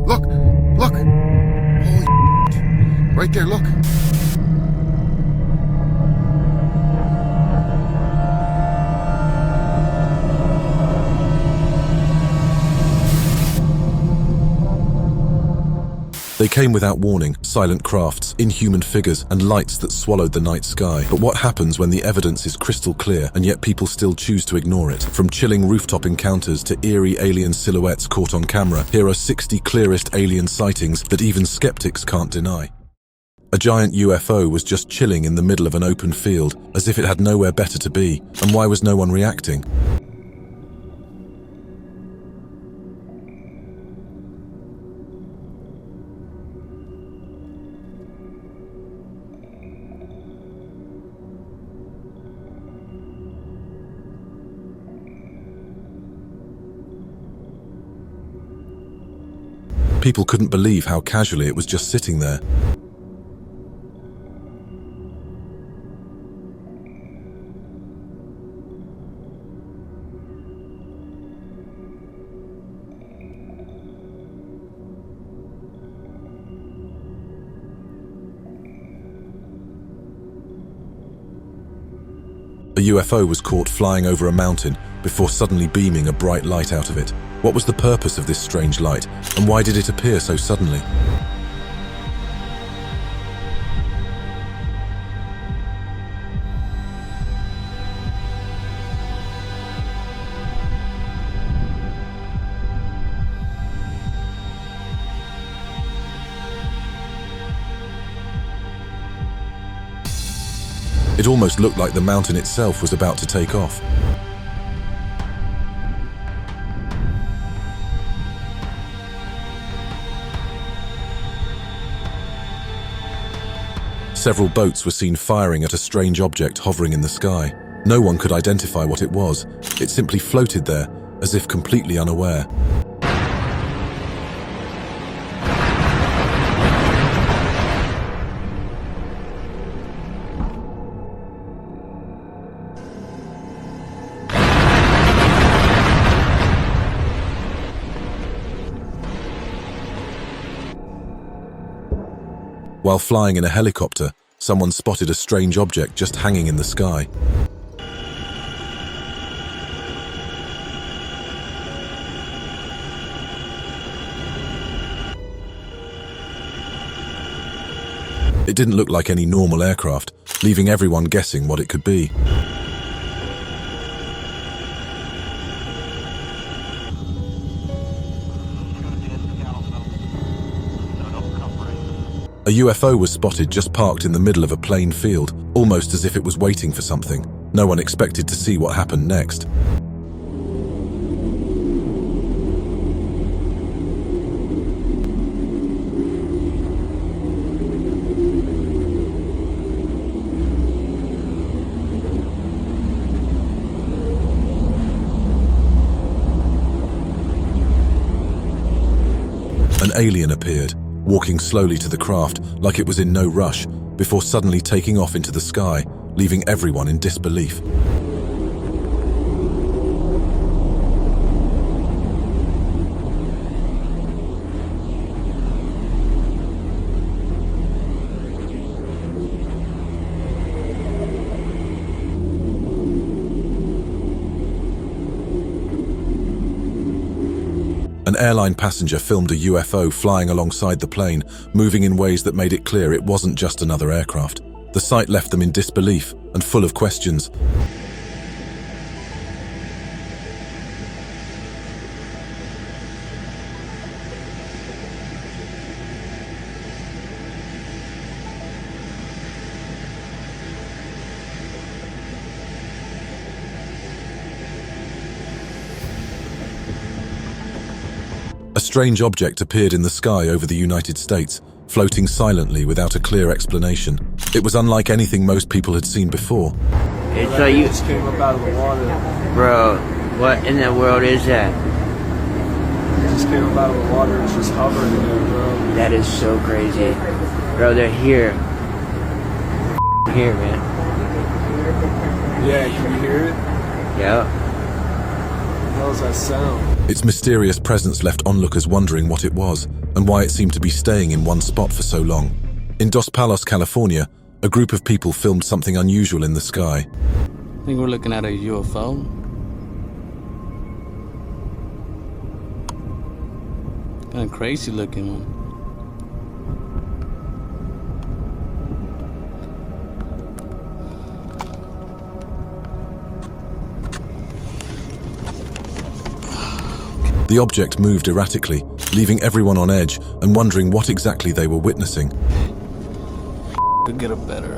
Look! Look! Holy shit. Right there, look! They came without warning, silent crafts, inhuman figures, and lights that swallowed the night sky. But what happens when the evidence is crystal clear, and yet people still choose to ignore it? From chilling rooftop encounters to eerie alien silhouettes caught on camera, here are 60 clearest alien sightings that even skeptics can't deny. A giant UFO was just chilling in the middle of an open field, as if it had nowhere better to be. And why was no one reacting? People couldn't believe how casually it was just sitting there. A UFO was caught flying over a mountain before suddenly beaming a bright light out of it. What was the purpose of this strange light, and why did it appear so suddenly? It almost looked like the mountain itself was about to take off. Several boats were seen firing at a strange object hovering in the sky. No one could identify what it was. It simply floated there, as if completely unaware. While flying in a helicopter, someone spotted a strange object just hanging in the sky. It didn't look like any normal aircraft, leaving everyone guessing what it could be. A UFO was spotted just parked in the middle of a plain field, almost as if it was waiting for something. No one expected to see what happened next. An alien appeared, walking slowly to the craft like it was in no rush, before suddenly taking off into the sky, leaving everyone in disbelief. An airline passenger filmed a UFO flying alongside the plane, moving in ways that made it clear it wasn't just another aircraft. The sight left them in disbelief and full of questions. A strange object appeared in the sky over the United States, floating silently without a clear explanation. It was unlike anything most people had seen before. It's like you just came up out of the water. Bro, what in the world is that? It just came up out of the water. It's just hovering there, bro. That is so crazy. Bro, they're here. Here, man. Yeah, can you hear it? Yeah. What the hell is that sound? Its mysterious presence left onlookers wondering what it was. and why it seemed to be staying in one spot for so long. In Dos Palos, California, a group of people filmed something unusual in the sky. I think we're looking at a UFO. Kind of crazy looking one. The object moved erratically, leaving everyone on edge and wondering what exactly they were witnessing. Could get a better.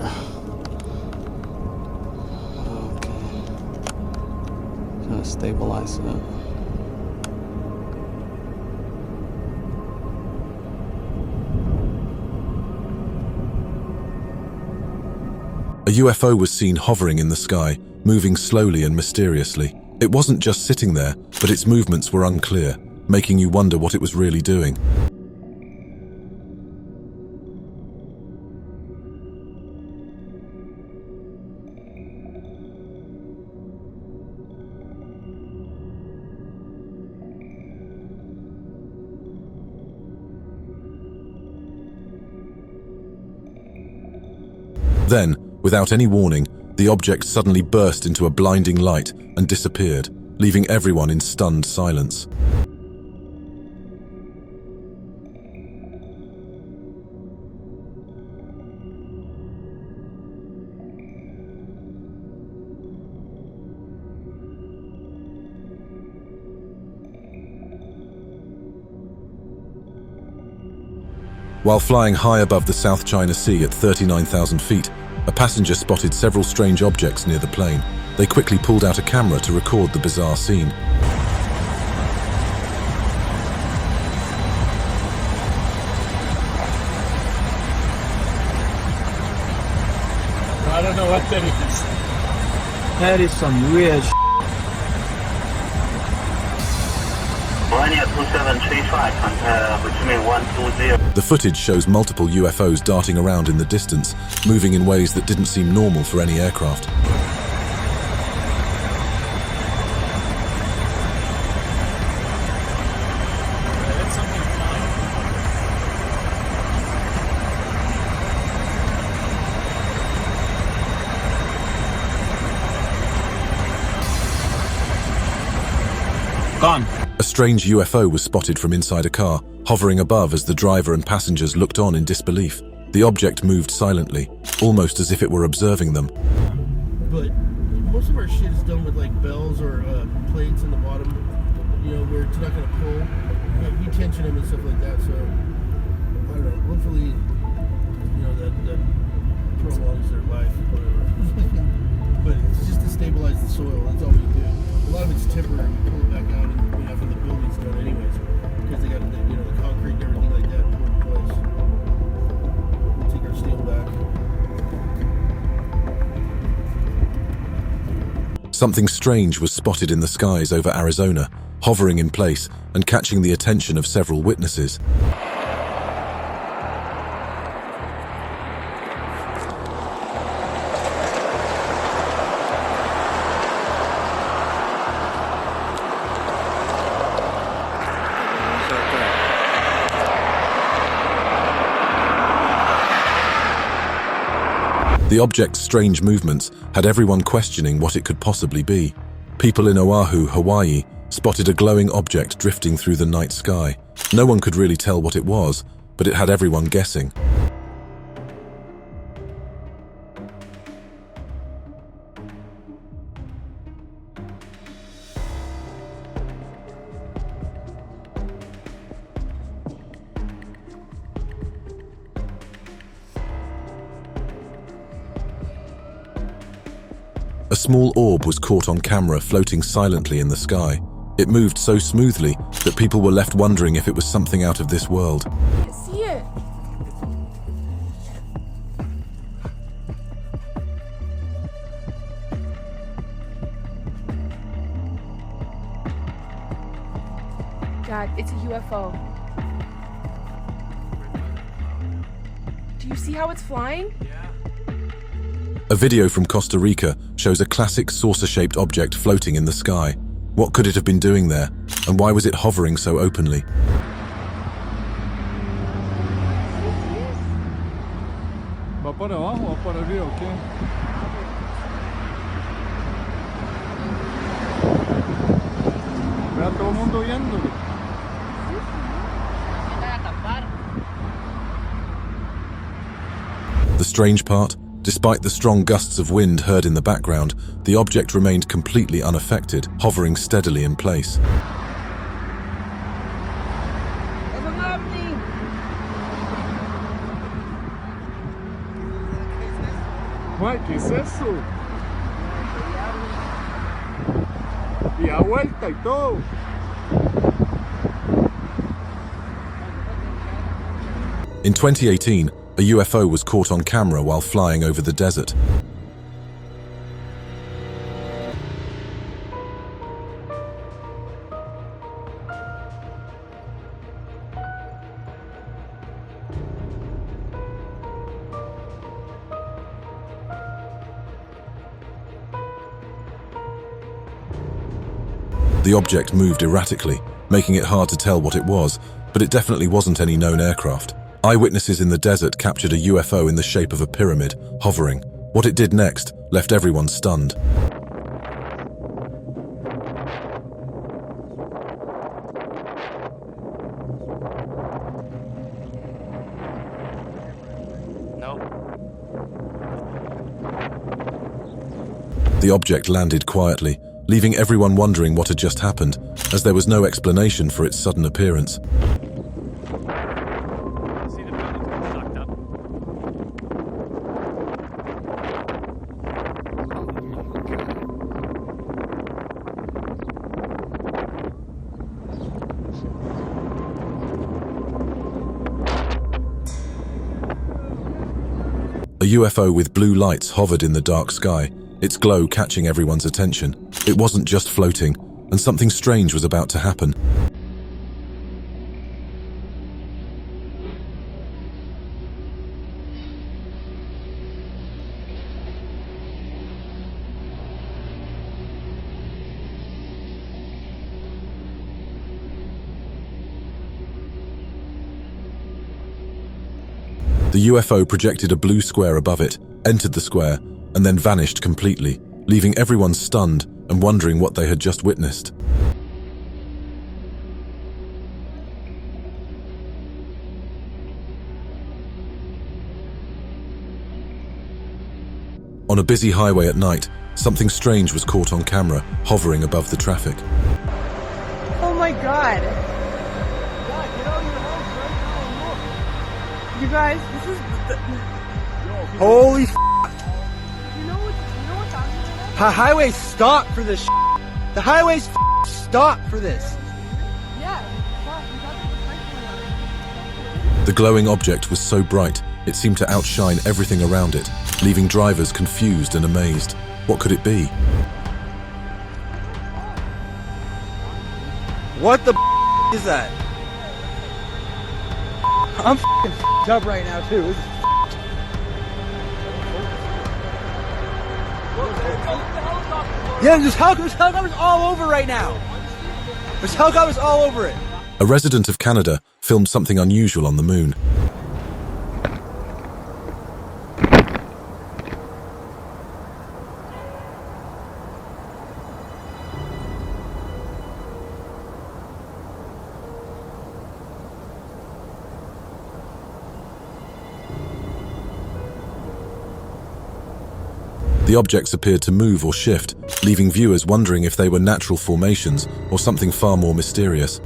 Okay. Trying to stabilize it. A UFO was seen hovering in the sky, moving slowly and mysteriously. It wasn't just sitting there, but its movements were unclear, making you wonder what it was really doing. Then, without any warning, the object suddenly burst into a blinding light and disappeared, leaving everyone in stunned silence. While flying high above the South China Sea at 39,000 feet, a passenger spotted several strange objects near the plane. They quickly pulled out a camera to record the bizarre scene. I don't know what that is. That is some weird shit. 2735, contact between 120. The footage shows multiple UFOs darting around in the distance, moving in ways that didn't seem normal for any aircraft. Gone. A strange UFO was spotted from inside a car, hovering above as the driver and passengers looked on in disbelief. The object moved silently, almost as if it were observing them. But most of our shit is done with like bells or plates in the bottom, you know, where it's not going to pull. We tension them and stuff like that, so I don't know. Hopefully, you know, that prolongs their life, whatever. But it's just to stabilize the soil. That's all we do. A lot of it's temporary. We pull it back out and after the building's done anyways, because they got the, you know, the concrete and everything like that put in place. We'll take our steel back. Something strange was spotted in the skies over Arizona, hovering in place and catching the attention of several witnesses. The object's strange movements had everyone questioning what it could possibly be. People in Oahu, Hawaii, spotted a glowing object drifting through the night sky. No one could really tell what it was, but it had everyone guessing. A small orb was caught on camera floating silently in the sky. It moved so smoothly that people were left wondering if it was something out of this world. I can't see it. Dad, it's a UFO. Do you see how it's flying? A video from Costa Rica shows a classic saucer-shaped object floating in the sky. What could it have been doing there, and why was it hovering so openly? ¿Va para abajo o va para arriba o qué? Vea todo el mundo viéndolo. The strange part, despite the strong gusts of wind heard in the background, the object remained completely unaffected, hovering steadily in place. Ay, ¿qué es eso? Y da vuelta y todo. In 2018, a UFO was caught on camera while flying over the desert. The object moved erratically, making it hard to tell what it was, but it definitely wasn't any known aircraft. Eyewitnesses in the desert captured a UFO in the shape of a pyramid, hovering. What it did next left everyone stunned. The object landed quietly, leaving everyone wondering what had just happened, as there was no explanation for its sudden appearance. A UFO with blue lights hovered in the dark sky, its glow catching everyone's attention. It wasn't just floating, and something strange was about to happen. The UFO projected a blue square above it, entered the square, and then vanished completely, leaving everyone stunned and wondering what they had just witnessed. On a busy highway at night, something strange was caught on camera, hovering above the traffic. Oh my god. You guys, this is Holy f***. you know what's happening? The highway stopped for this shit. The highway's stopped for this. Yeah. The glowing object was so bright, it seemed to outshine everything around it, leaving drivers confused and amazed. What could it be? What the is that? I'm f***ed up right now too. This is yeah, there's helicopters all over right now. There's helicopters all over it. A resident of Canada filmed something unusual on the moon. The objects appeared to move or shift, leaving viewers wondering if they were natural formations or something far more mysterious.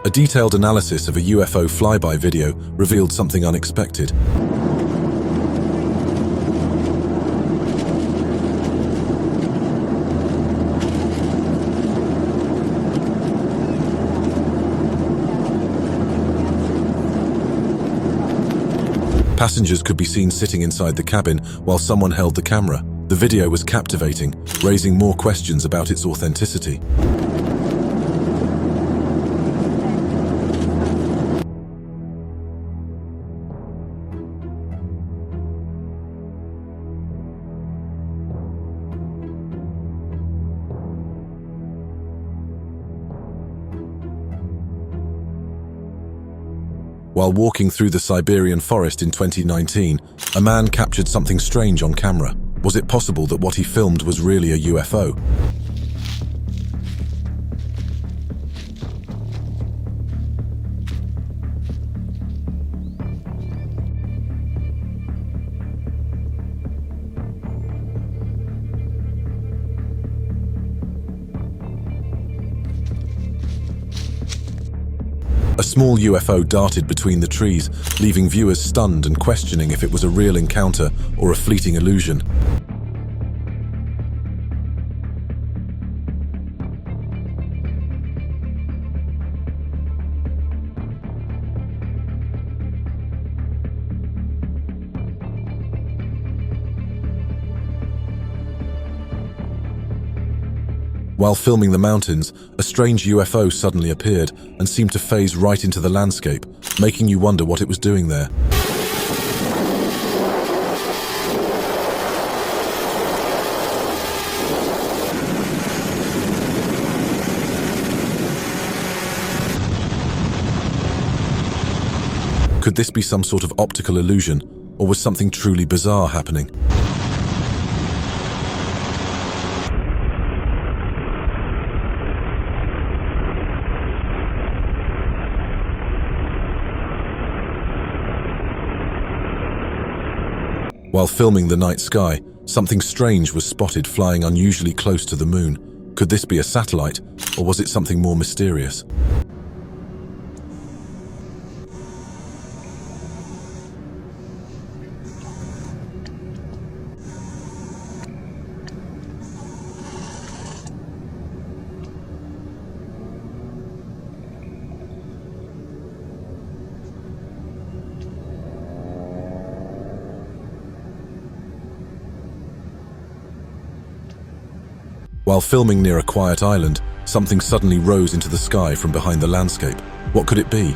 A detailed analysis of a UFO flyby video revealed something unexpected. Passengers could be seen sitting inside the cabin while someone held the camera. The video was captivating, raising more questions about its authenticity. While walking through the Siberian forest in 2019, a man captured something strange on camera. Was it possible that what he filmed was really a UFO? A small UFO darted between the trees, leaving viewers stunned and questioning if it was a real encounter or a fleeting illusion. While filming the mountains, a strange UFO suddenly appeared and seemed to phase right into the landscape, making you wonder what it was doing there. Could this be some sort of optical illusion, or was something truly bizarre happening? While filming the night sky, something strange was spotted flying unusually close to the moon. Could this be a satellite, or was it something more mysterious? While filming near a quiet island, something suddenly rose into the sky from behind the landscape. What could it be?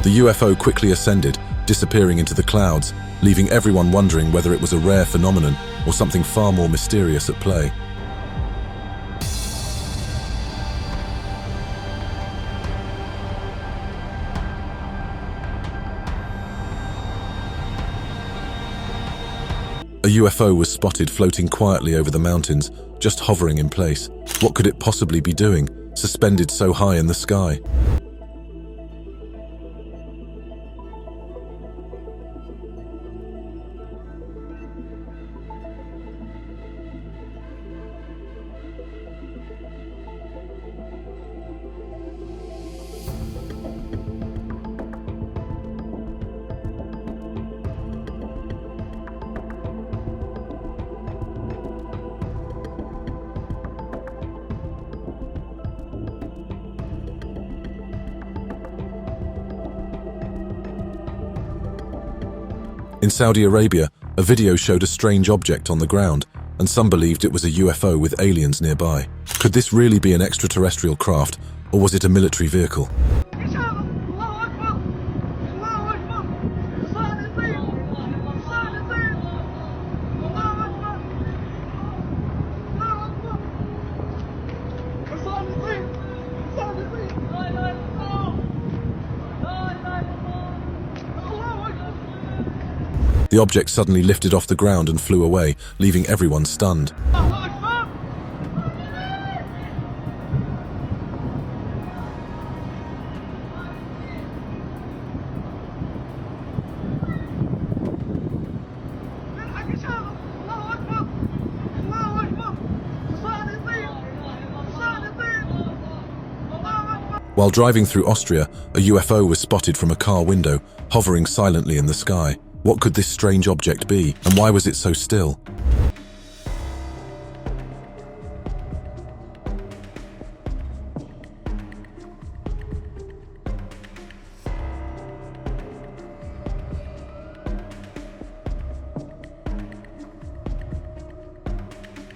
The UFO quickly ascended, disappearing into the clouds, leaving everyone wondering whether it was a rare phenomenon or something far more mysterious at play. A UFO was spotted floating quietly over the mountains, just hovering in place. What could it possibly be doing, suspended so high in the sky? In Saudi Arabia, a video showed a strange object on the ground, and some believed it was a UFO with aliens nearby. Could this really be an extraterrestrial craft, or was it a military vehicle? The object suddenly lifted off the ground and flew away, leaving everyone stunned. While driving through Austria, a UFO was spotted from a car window, hovering silently in the sky. What could this strange object be, and why was it so still?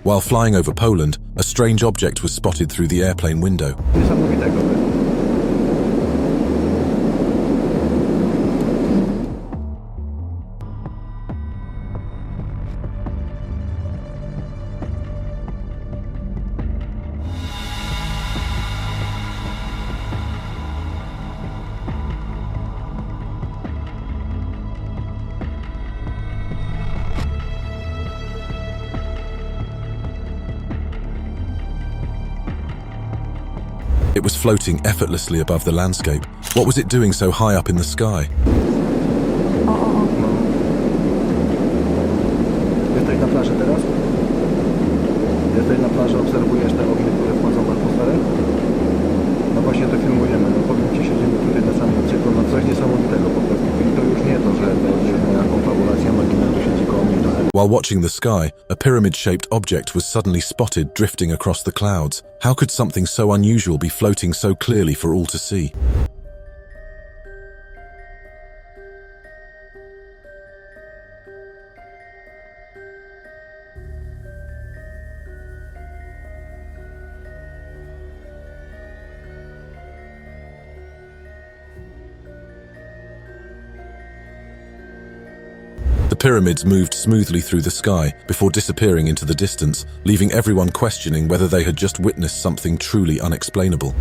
While flying over Poland, a strange object was spotted through the airplane window. It was floating effortlessly above the landscape. What was it doing so high up in the sky? Jesteś na plaży teraz? Jesteś na plaży, obserwujesz te ognie, które wchodzą w atmosferę? No właśnie to filmujemy, no powiem Ci, siedzimy tutaj na samym odcinku, no coś niesamowitego po prostu. I to już nie to, że to jest moja konfabulacja, magina tu siedzi koło mnie. While watching the sky, a pyramid-shaped object was suddenly spotted drifting across the clouds. How could something so unusual be floating so clearly for all to see? The pyramids moved smoothly through the sky before disappearing into the distance, leaving everyone questioning whether they had just witnessed something truly unexplainable.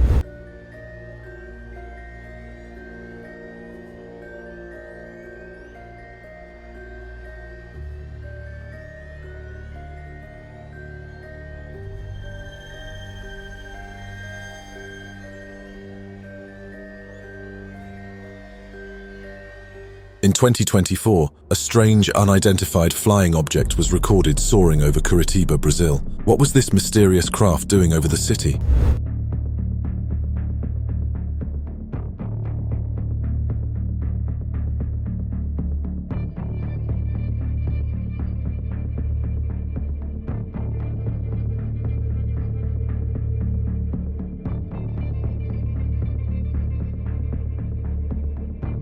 In 2024, a strange, unidentified flying object was recorded soaring over Curitiba, Brazil. What was this mysterious craft doing over the city?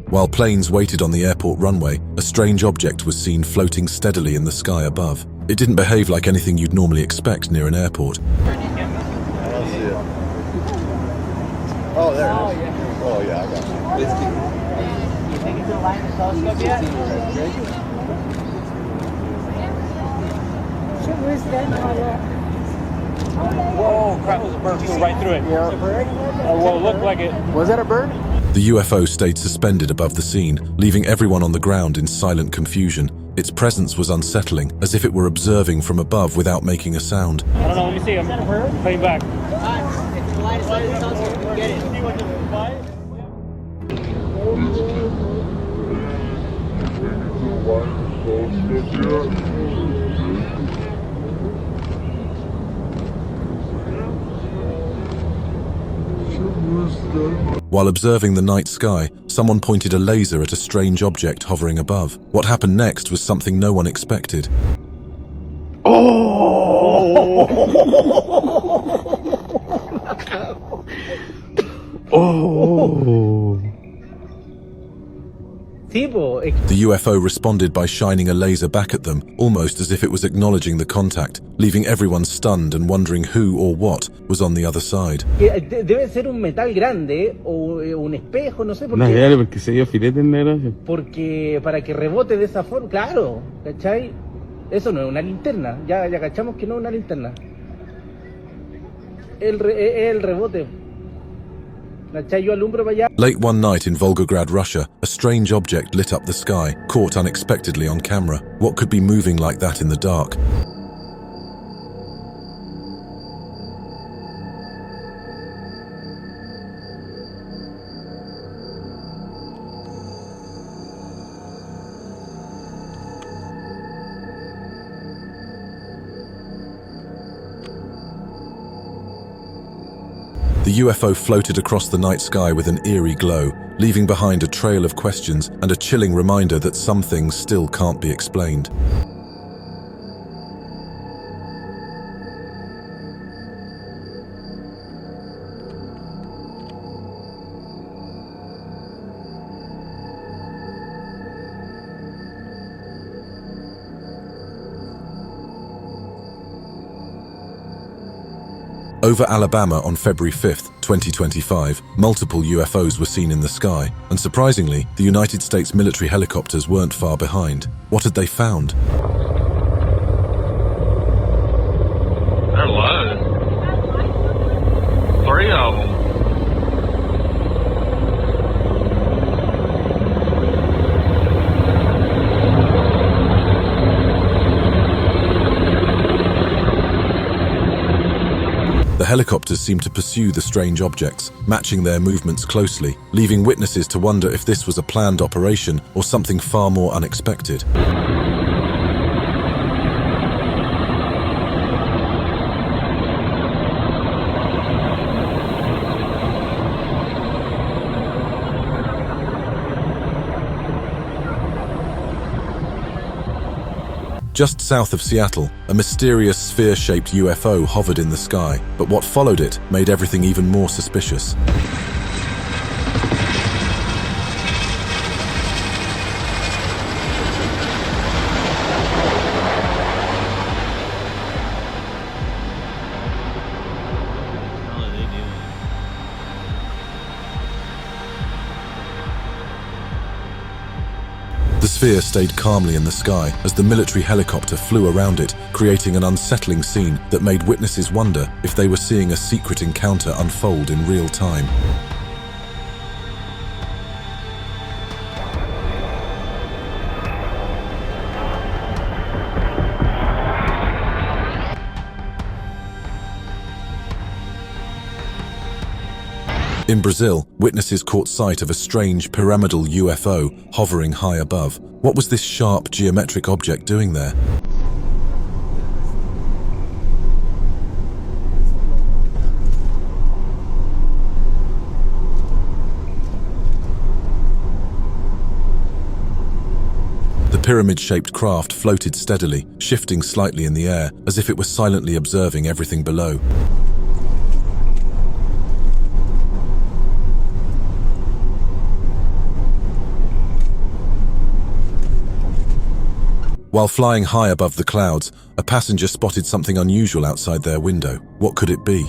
While planes waited on the airport runway, a strange object was seen floating steadily in the sky above. It didn't behave like anything you'd normally expect near an airport. I don't see it. Oh, there it is. Oh, yeah, I got it. You think it's aligned the telescope yet? Whoa, crap, there's a bird flew right through it. Yeah. A bird? Well, it looked like it. Was that a bird? The UFO stayed suspended above the scene, leaving everyone on the ground in silent confusion. Its presence was unsettling, as if it were observing from above without making a sound. I don't know, let me see him. Playing back. It's the line of sight of the telescope. You get it. While observing the night sky, someone pointed a laser at a strange object hovering above. What happened next was something no one expected. The UFO responded by shining a laser back at them, almost as if it was acknowledging the contact, leaving everyone stunned and wondering who or what was on the other side. Debe ser un metal grande o un espejo, no sé por No, qué. porque se dio filete en negra. Porque para que rebote de esa forma, claro, ¿cachai? Eso no es una linterna, ya cachamos que no es una linterna. El rebote. ¿Cachai? Yo alumbro para allá. Late one night in Volgograd, Russia, a strange object lit up the sky, caught unexpectedly on camera. What could be moving like that in the dark? The UFO floated across the night sky with an eerie glow, leaving behind a trail of questions and a chilling reminder that some things still can't be explained. Over Alabama on February 5th, 2025, multiple UFOs were seen in the sky, and surprisingly, the United States military helicopters weren't far behind. What had they found? They're low. 3 of them. The Helicopters seemed to pursue the strange objects, matching their movements closely, leaving witnesses to wonder if this was a planned operation or something far more unexpected. Just south of Seattle, a mysterious sphere-shaped UFO hovered in the sky, but what followed it made everything even more suspicious. The sphere stayed calmly in the sky as the military helicopter flew around it, creating an unsettling scene that made witnesses wonder if they were seeing a secret encounter unfold in real time. In Brazil, witnesses caught sight of a strange pyramidal UFO hovering high above. What was this sharp geometric object doing there? The pyramid-shaped craft floated steadily, shifting slightly in the air, as if it were silently observing everything below. While flying high above the clouds, a passenger spotted something unusual outside their window. What could it be?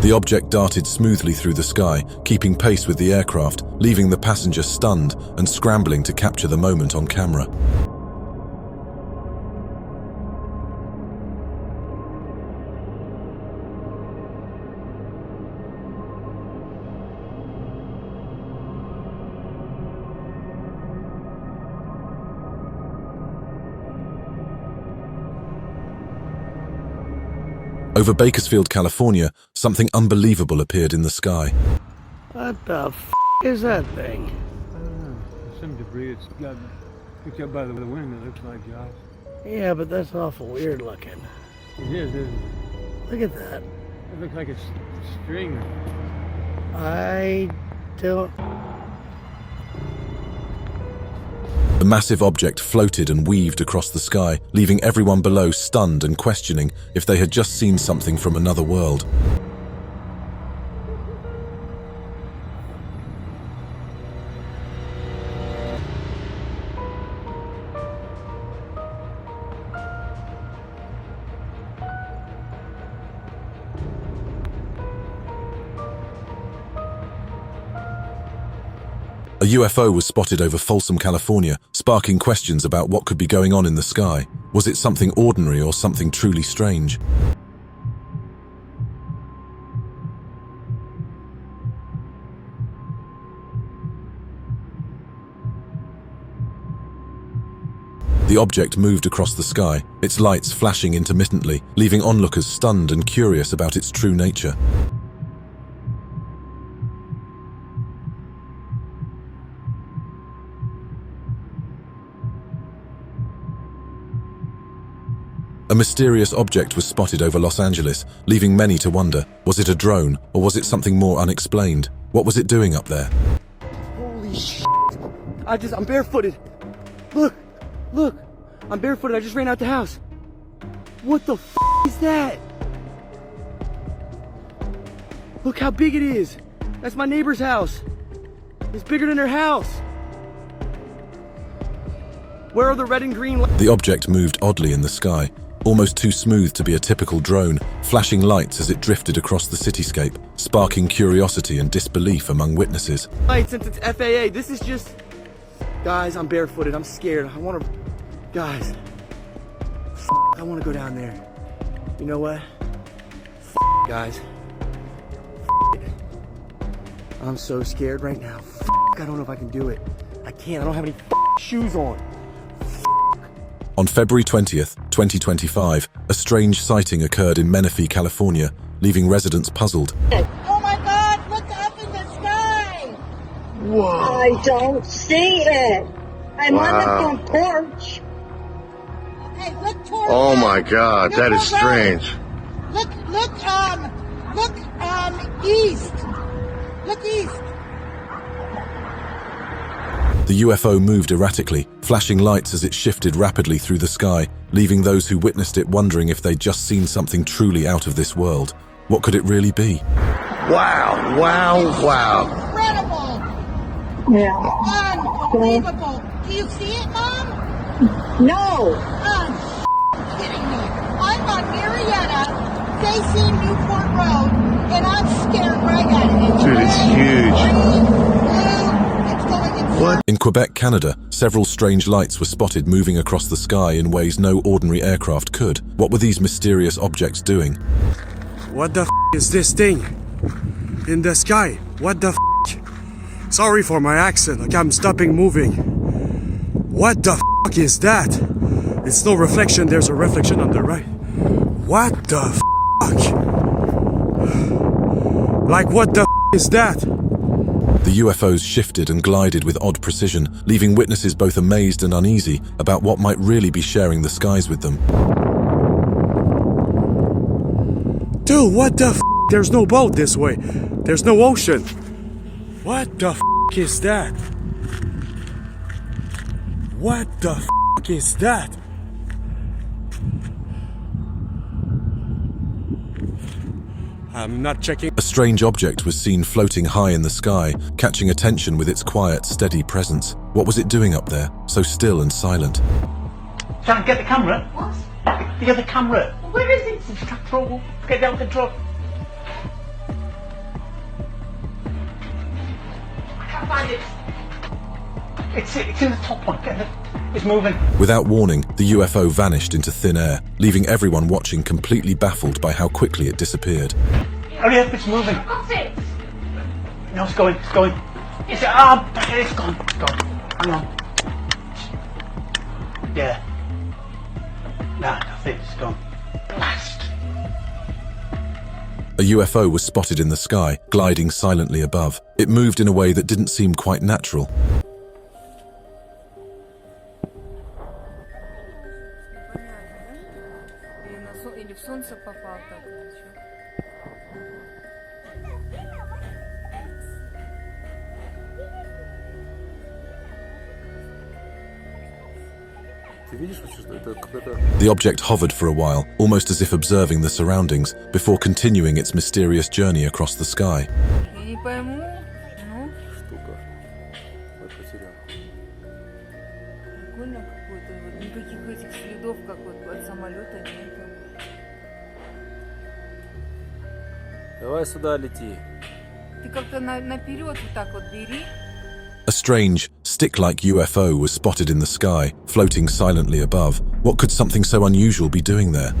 The object darted smoothly through the sky, keeping pace with the aircraft, leaving the passenger stunned and scrambling to capture the moment on camera. Over Bakersfield, California, something unbelievable appeared in the sky. What the f*** is that thing? Some debris it's got picked up by the wind, it looks like, Josh. Yeah, but that's awful weird looking. It is, isn't it? Look at that. It looks like a string. I don't... The massive object floated and weaved across the sky, leaving everyone below stunned and questioning if they had just seen something from another world. A UFO was spotted over Folsom, California, sparking questions about what could be going on in the sky. Was it something ordinary or something truly strange? The object moved across the sky, its lights flashing intermittently, leaving onlookers stunned and curious about its true nature. A mysterious object was spotted over Los Angeles, leaving many to wonder, was it a drone or was it something more unexplained? What was it doing up there? Holy shit. I'm barefooted. Look, I'm barefooted. I just ran out the house. What the f is that? Look how big it is. That's my neighbor's house. It's bigger than her house. Where are the red and green lights? The object moved oddly in the sky, almost too smooth to be a typical drone, flashing lights as it drifted across the cityscape, sparking curiosity and disbelief among witnesses. Since it's FAA, this is just... Guys, I'm barefooted. I'm scared. I want to... Guys. I want to go down there. You know what? Guys. It. I'm so scared right now. I don't know if I can do it. I can't. I don't have any shoes on. On February 20th, 2025, a strange sighting occurred in Menifee, California, leaving residents puzzled. Oh my God, look up in the sky! Whoa. I don't see it. I'm on the front porch. Hey, look toward Oh my God, look that is around. strange. Look, east. Look east. The UFO moved erratically, flashing lights as it shifted rapidly through the sky, leaving those who witnessed it wondering if they'd just seen something truly out of this world. What could it really be? Wow. Incredible. Yeah. Unbelievable. Do you see it, Mom? No. Kidding me. I'm on Marietta, facing Newport Road, and I'm staring right at it. Dude, it's huge. It's going insane. In Quebec, Canada, several strange lights were spotted moving across the sky in ways no ordinary aircraft could. What were these mysterious objects doing? What the is this thing? In the sky? What the Sorry for my accent, like I'm stopping moving. What the is that? It's no reflection, there's a reflection on the right. What the Like what the is that? The UFOs shifted and glided with odd precision, leaving witnesses both amazed and uneasy about what might really be sharing the skies with them. Dude, what the There's no boat this way. There's no ocean. What the is that? What the is that? I'm not checking. A strange object was seen floating high in the sky, catching attention with its quiet, steady presence. What was it doing up there, so still and silent? Trying to get the camera. What? Get the camera. Where is it? It's control. Get down control. I can't find it. It's in the top one. It's moving. Without warning, the UFO vanished into thin air, leaving everyone watching completely baffled by how quickly it disappeared. Hurry up, it's moving. What's it? No, it's going. It's gone. It's gone. Hang on. Yeah. Nah, nothing. It's gone. Blast. A UFO was spotted in the sky, gliding silently above. It moved in a way that didn't seem quite natural. The object hovered for a while, almost as if observing the surroundings, before continuing its mysterious journey across the sky. Давай сюда лети. Ты как-то наперед вот так вот бери. A strange, stick-like UFO was spotted in the sky, floating silently above. What could something so unusual be doing there?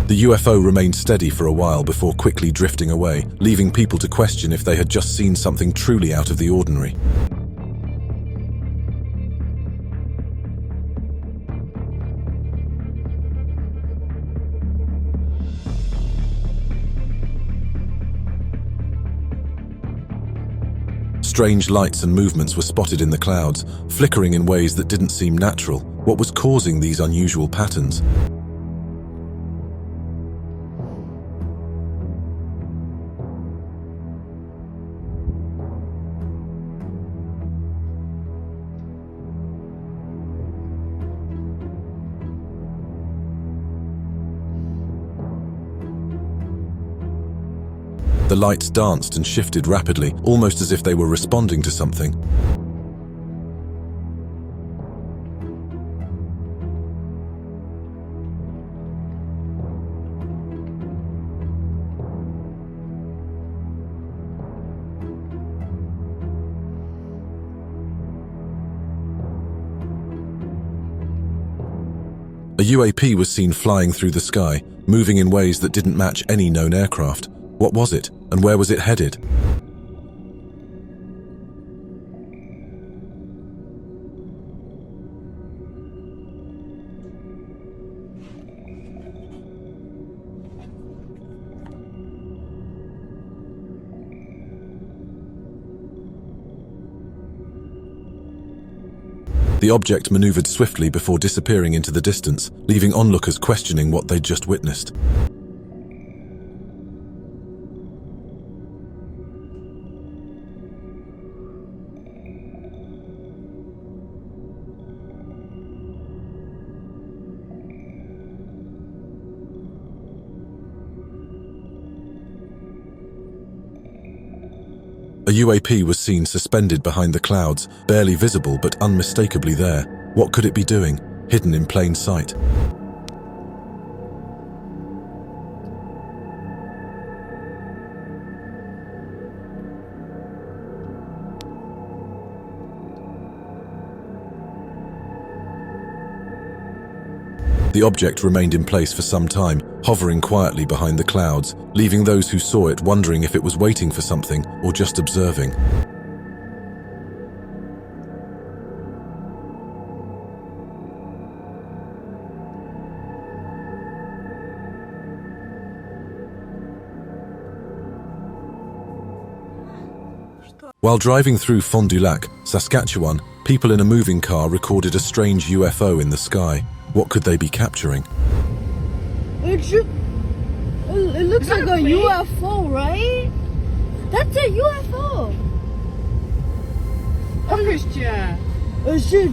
The UFO remained steady for a while before quickly drifting away, leaving people to question if they had just seen something truly out of the ordinary. Strange lights and movements were spotted in the clouds, flickering in ways that didn't seem natural. What was causing these unusual patterns? The lights danced and shifted rapidly, almost as if they were responding to something. UAP was seen flying through the sky, moving in ways that didn't match any known aircraft. What was it, and where was it headed? The object maneuvered swiftly before disappearing into the distance, leaving onlookers questioning what they'd just witnessed. A UAP was seen suspended behind the clouds, barely visible but unmistakably there. What could it be doing, hidden in plain sight? The object remained in place for some time, hovering quietly behind the clouds, leaving those who saw it wondering if it was waiting for something or just observing. While driving through Fond du Lac, Saskatchewan, people in a moving car recorded a strange UFO in the sky. What could they be capturing? It looks like a UFO, right? That's a UFO. Christian.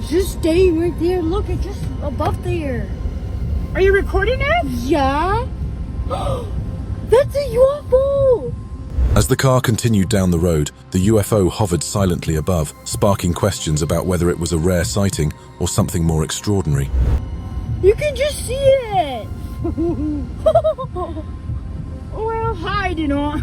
Just stay right there. Look, it's just above there. Are you recording it? Yeah. That's a UFO. As the car continued down the road, the UFO hovered silently above, sparking questions about whether it was a rare sighting or something more extraordinary. You can just see it. Well, hide, you know.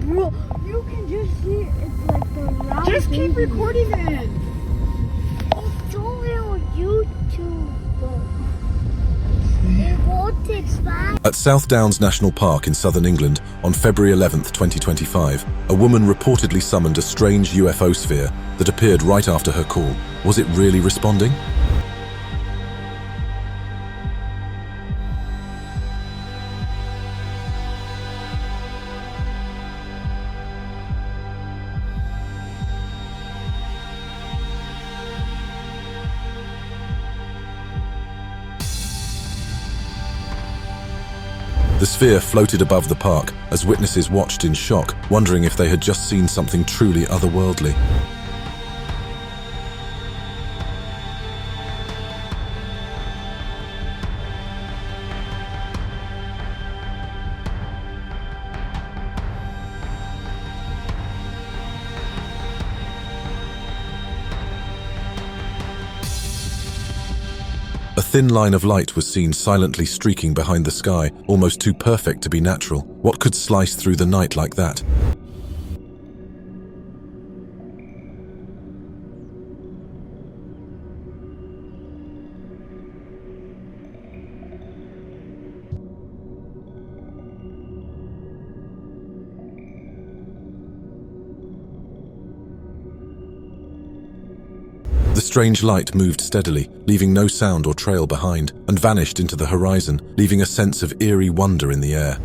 Bro, you can just see it. It's like the round. Just keep recording it. It's only on YouTube. It won't expire. At South Downs National Park in southern England on February 11th, 2025, a woman reportedly summoned a strange UFO sphere that appeared right after her call. Was it really responding? The sphere floated above the park as witnesses watched in shock, wondering if they had just seen something truly otherworldly. A thin line of light was seen silently streaking behind the sky, almost too perfect to be natural. What could slice through the night like that? The strange light moved steadily, leaving no sound or trail behind, and vanished into the horizon, leaving a sense of eerie wonder in the air.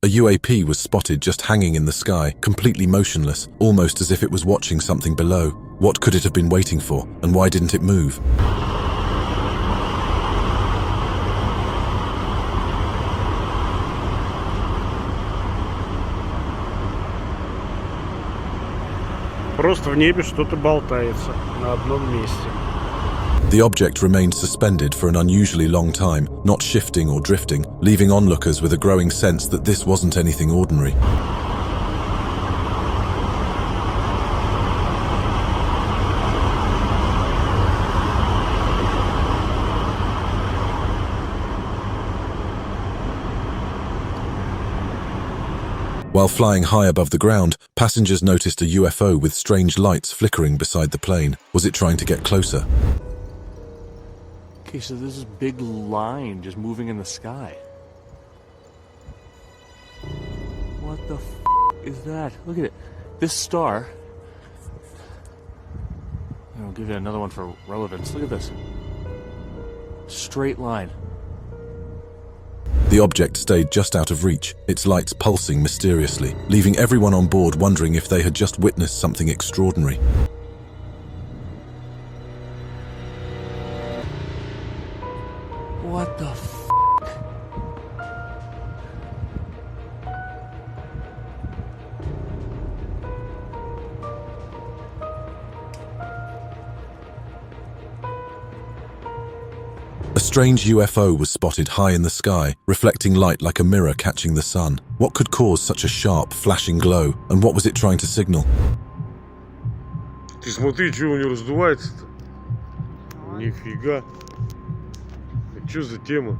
A UAP was spotted just hanging in the sky, completely motionless, almost as if it was watching something below. What could it have been waiting for, and why didn't it move? Просто в небе что-то болтается на одном месте. The object remained suspended for an unusually long time, not shifting or drifting, leaving onlookers with a growing sense that this wasn't anything ordinary. While flying high above the ground, passengers noticed a UFO with strange lights flickering beside the plane. Was it trying to get closer? Okay, so there's this big line just moving in the sky. What the f is that? Look at it. This star. I'll give you another one for relevance. Look at this. Straight line. The object stayed just out of reach, its lights pulsing mysteriously, leaving everyone on board wondering if they had just witnessed something extraordinary. What the f? A strange UFO was spotted high in the sky, reflecting light like a mirror catching the sun. What could cause such a sharp, flashing glow, and what was it trying to signal? Ты смотри, что у него раздувается-то? Нифига. Что за тема?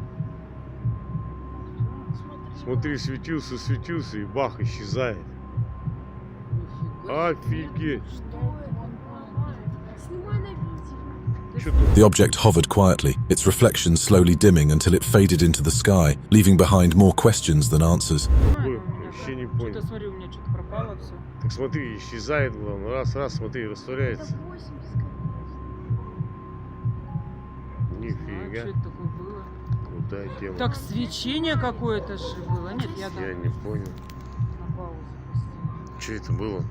Смотри, светился и бах, исчезает. Офигеть. The object hovered quietly, its reflection slowly dimming until it faded into the sky, leaving behind more questions than answers. Вообще не понял. Так смотри, исчезает, главное. Раз, смотри, растворяется. Нифига. Крутая тема. Так свечение какое-то же было. Нет, я не понял. Что это было?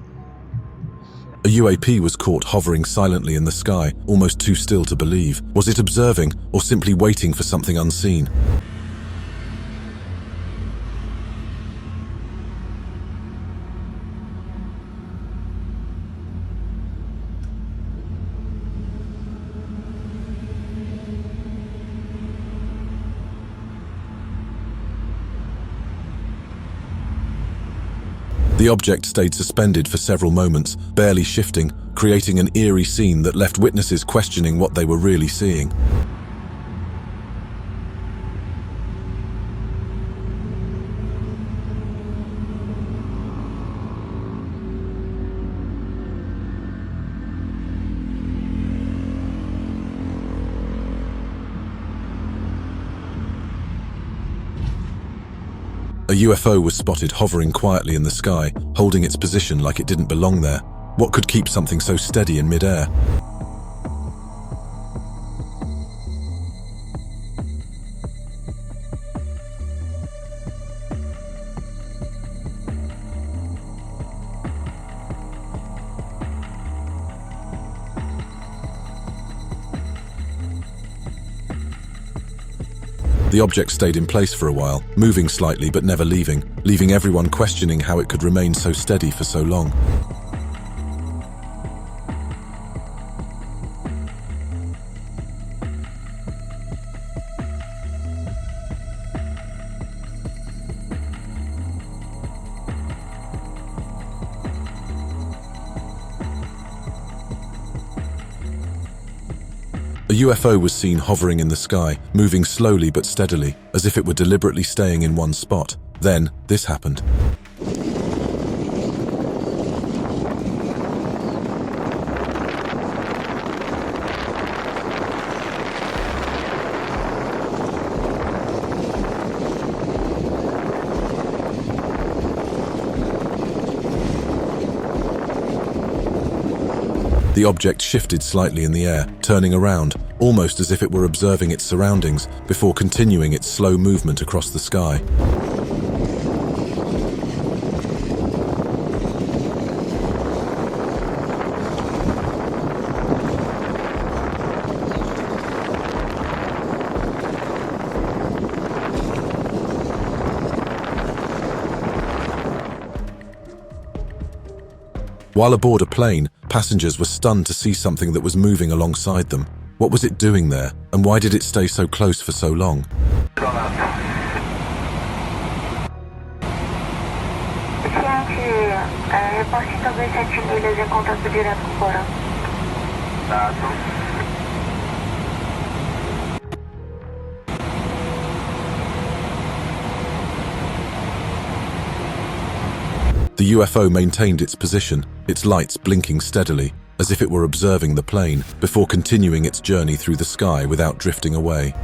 A UAP was caught hovering silently in the sky, almost too still to believe. Was it observing, or simply waiting for something unseen? The object stayed suspended for several moments, barely shifting, creating an eerie scene that left witnesses questioning what they were really seeing. A UFO was spotted hovering quietly in the sky, holding its position like it didn't belong there. What could keep something so steady in mid-air? The object stayed in place for a while, moving slightly but never leaving everyone questioning how it could remain so steady for so long. A UFO was seen hovering in the sky, moving slowly but steadily, as if it were deliberately staying in one spot. Then, this happened. The object shifted slightly in the air, turning around, almost as if it were observing its surroundings, before continuing its slow movement across the sky. While aboard a plane, passengers were stunned to see something that was moving alongside them. What was it doing there, and why did it stay so close for so long? The UFO maintained its position, its lights blinking steadily, as if it were observing the plane, before continuing its journey through the sky without drifting away.